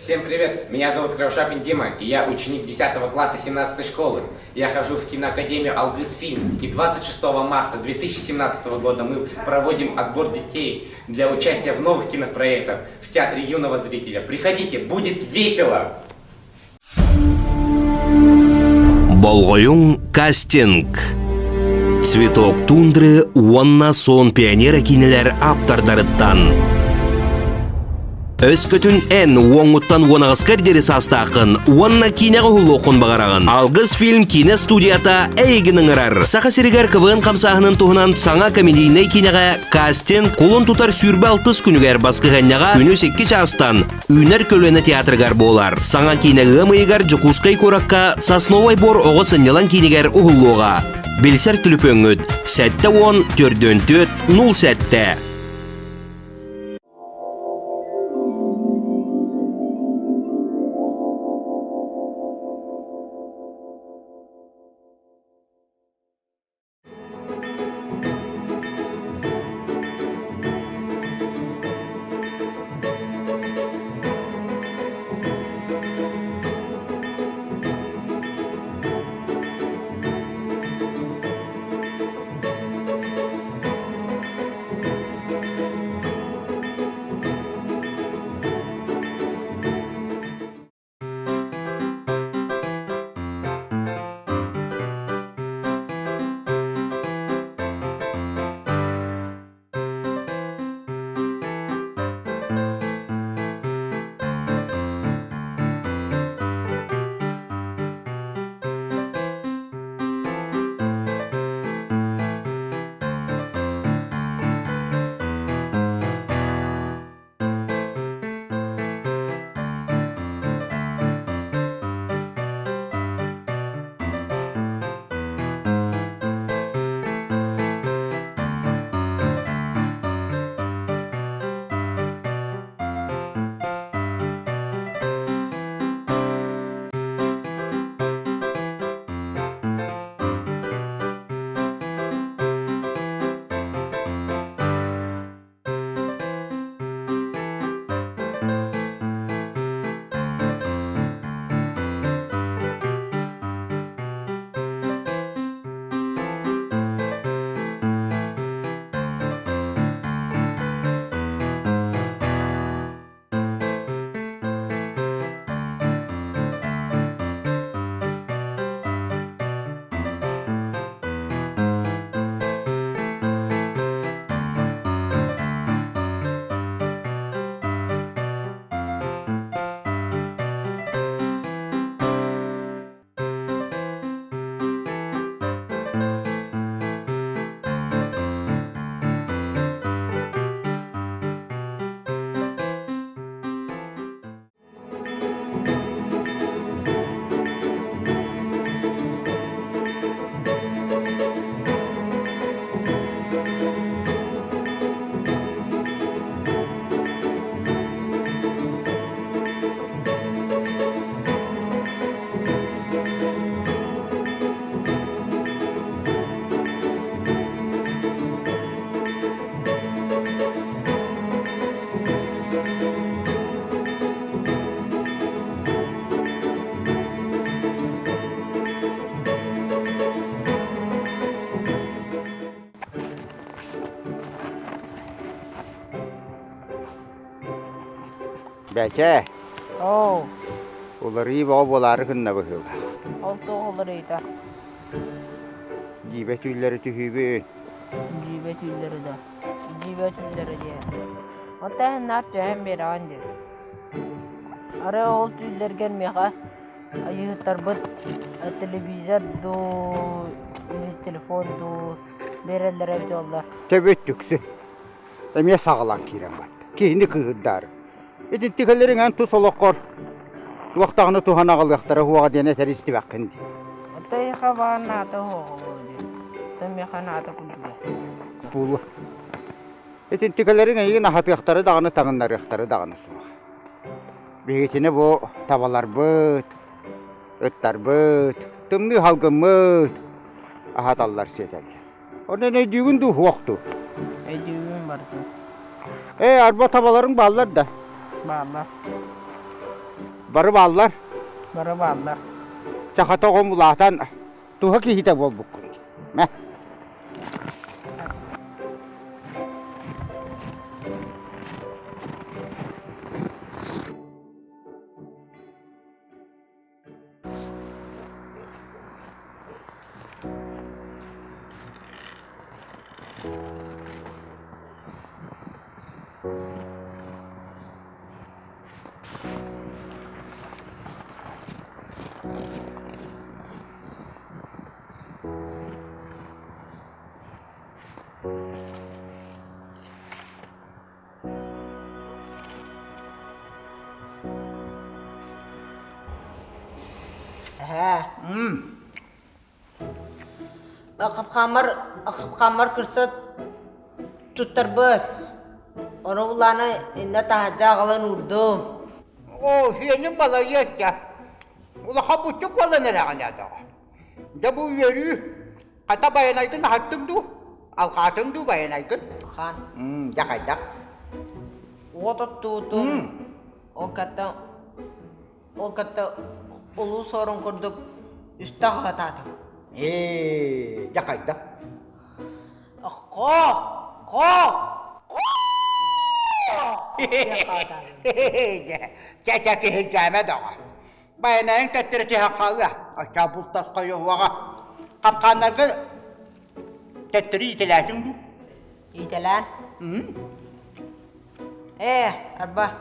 Всем привет, меня зовут Кравшапин Дима, и я ученик 10 класса 17 школы. Я хожу в киноакадемию «Алгысфильм», и 26 марта 2017 года мы проводим отбор детей для участия в новых кинопроектах в Театре юного зрителя. Приходите, будет весело! Болгоюң кастинг. Цветок тундры уанна сон пионера кинелер аптардарыттан. Өскөтүн эн уоңуттан уанағыскар дері састақын, уанна кинеға хулуқын бағарағын. Алгыс фильм кине студията әйгінің ырар. Сақа серігер кывын қамсағының туғынан саңа комедийней кинеға кастинг қолын тұтар сүрбі алтыз күнігер басқығанняға күні 8 частан үйнер көлені театргар болар. Саңа кинеға мыйгар жүкускай көраққа сасновай бор оғы сыннелан кинегер ұғылуға. Білсер түліп өңіт, сәтті 10, түрден 4, 0 сәтті. Bәке, Оу, олар үй бау болары күнна бұхыл. олты оғылыр үйді. Дибет үйлері түхібі. Дибет үйлері де. Дибет үйлері де. Оттағын нап жайын бері аңдыр. Ары олты үйлерген меға айығыттар бұд телевизор ду, телефон ду, берелер әвді олар. Төбет түксі. Әме сағылан керен бат. Кейінді күйгіддар. Эти тикелерин ан тусолоккор. Уақтағыны тухана қалғақтары хуаға дене тәрісті бәккенді. Оттай қабағын аты оғылыр. Төме қаны аты күлді. Бұлы. Эти тикелерин әйген ахатықтары дағыны тағынларықтары дағыны суға. Бегетіне бұ табалар бұд, өттар бұд, түмні халғын мұд. Ахаталар сетәді. Оны не дүйгін ду хуақты. Дүйгін барды. Арба табаларың баллар да. Bağla. Barı ballar. Barı ballar. Çakata komulatan tuha ki hita bol bukun. Meh. Akıp kamar kırsa tutar bas. Onu ulana inna tahaca kalan urdum. O senin bala ya. Ula kabuçuk bala nere kanada. Da bu yeri kata bayanaydın hattım du. Al katım du bayanaydın. Kan. Ya kaydak. O tutum. O kata ulu sorun kurduk. Üstah katadım. Ya kaydak. Ko. Caca hikame dağa. Bayanayın tettirti hakağı. Aşağı bultas koyu vaga. Kapkanlarga tettiri itilasın du. İtelan. Arba.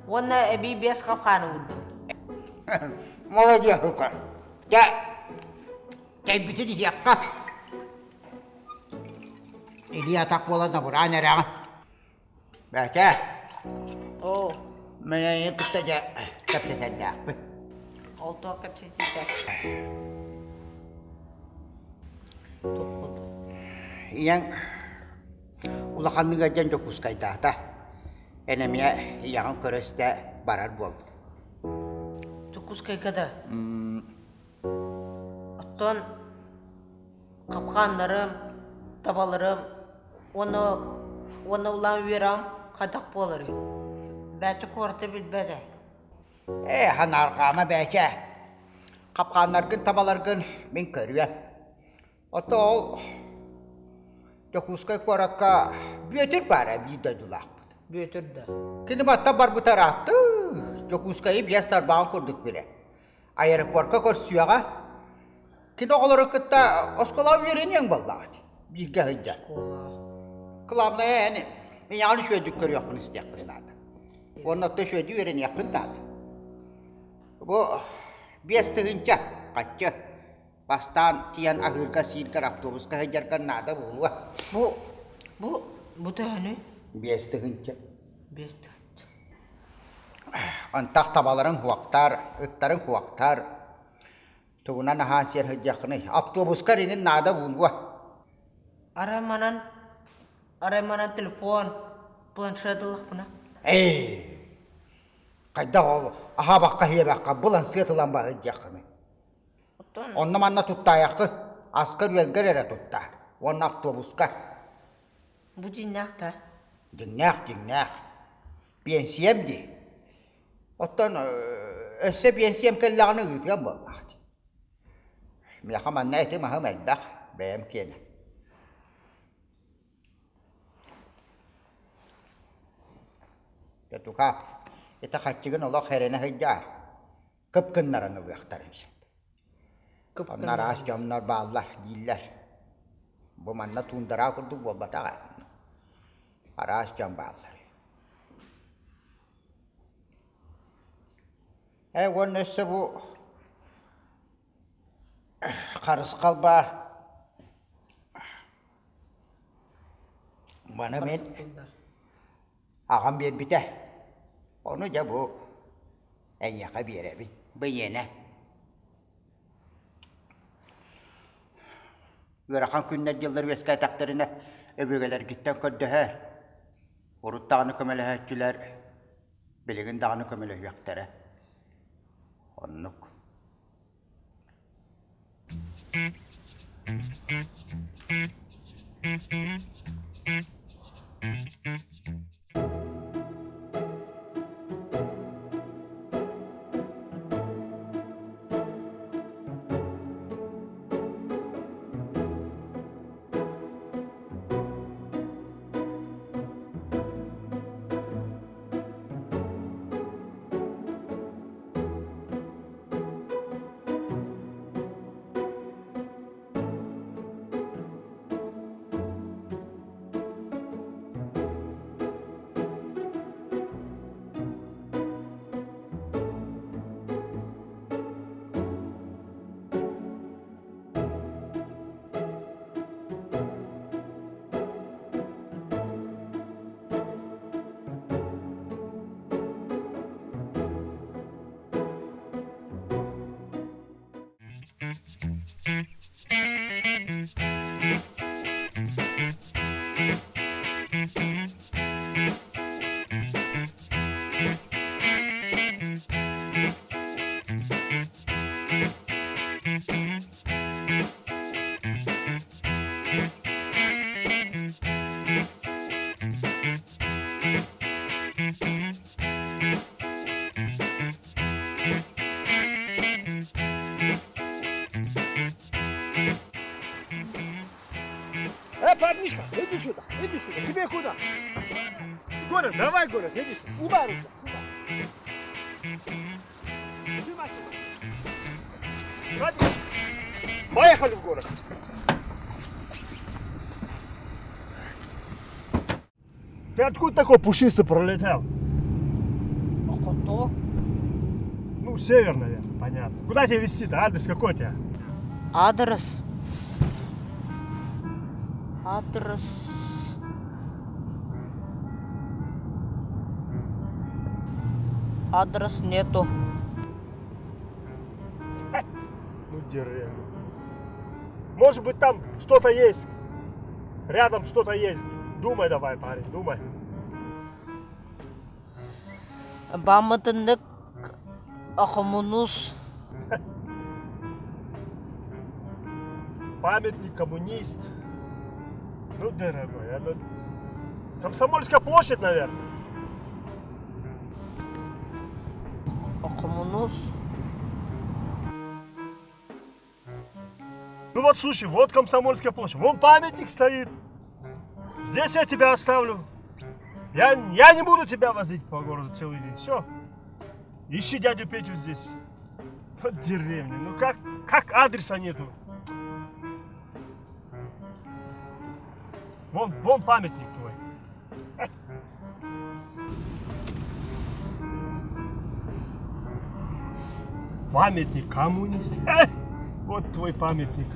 Wana ebi bias kapkan urdu. Молодец, Лука. Я битini yakka. İli yatak bola da buraya nereye? Belki. Oh. Mene kısaca kapten de yapı. Oldu akıp çizecek. Yang ulakan ngajan jokus kay data. Enemia yang köreste barar bol. Cukus kayak gada. Atton kapkanlarım, tabalarım, onu ulan veram kadak boları. Belki korte bilbede. Han arkama belki. Kapkanlargın tabalargın min körüye. Oto ol. Jokus kay koraka büyütür bara bir de dulak. Büyütürdü. Kini batta bar bu tarahtı. Jokus kayı biyastar bağın kurduk bile. Aeroportka korsuyaga. Kini olarak kıtta oskolav yerin yang ballağı. Bilge hıcca. Kola. Kılabla yani. Ben yanlış şöyle görüyor bunu isteyecek kızlarda. Onun da şöyle yerin yakın tadı. Bu biyastı hınca. Kaçı. Pastan tiyan akhirka silkar avtobus kehajarkan nada bu. Bu da hani? Biyastı hınca. Best. Antak tabaların huaktar, ıttarın huaktar. Tugunan hasil hıcakını. Avtobus karinin nada bu. Aramanan telepon. Planshet lah puna. Kayda ol. Aha bakka hiye bakka. Bulan sıyatılan ba hıcakını. Atton. Onna manna tuttayakı. Askar velgerere tutta. Onna avtobus kar. Bu cinnak da. Dinnak. Pensiyem di. Ottan össe pensiyem kellağını gıtgan vallahi. Milaka manna eti maha meddak. Beyem kene. Ketuka. Ita kaçıgın ola kherene hıcca. Kıpkınlarını uyaktarım sen. Onlar az camlar bağlar, diller. Bu manna tundara kurduk bu batağa. Aras cam bağlar. O neyse bu karısı kalbar. Bana ben ağam bir bite. Onu da bu en yaka bir yere bir beyene. Yarakan günler yıllar veska takdirine öbürgeler gitten kördühe. Urut dağını kömelehetçiler. Biligin dağını kömelehüyaktara. Onluk. Парнишка, иди сюда, иди сюда. Тебе куда? Город, давай, город, иди сюда. Снимай руки, сюда. Снимай сюда. Ладно. Поехали в город. Ты откуда такой пушистый пролетел? Кто? Ну, север, наверное, понятно. Куда тебя везти-то? Адрес какой у тебя? Адрес. Адрес. Адрес нету. Ну, деревня. Может быть, там что-то есть. Рядом что-то есть. Думай давай, парень, думай. Бамытыннык Ахамунус. Памятник коммунист. Ну, дорогой, это Комсомольская площадь, наверное. Ахамунус. Ну вот, слушай, вот Комсомольская площадь. Вон памятник стоит. Здесь я тебя оставлю. Я не буду тебя возить по городу целый день. Все. Ищи дядю Петю здесь. Вот деревня. Ну как адреса нету? Вон памятник твой. Памятник коммунист. Вот твой памятник.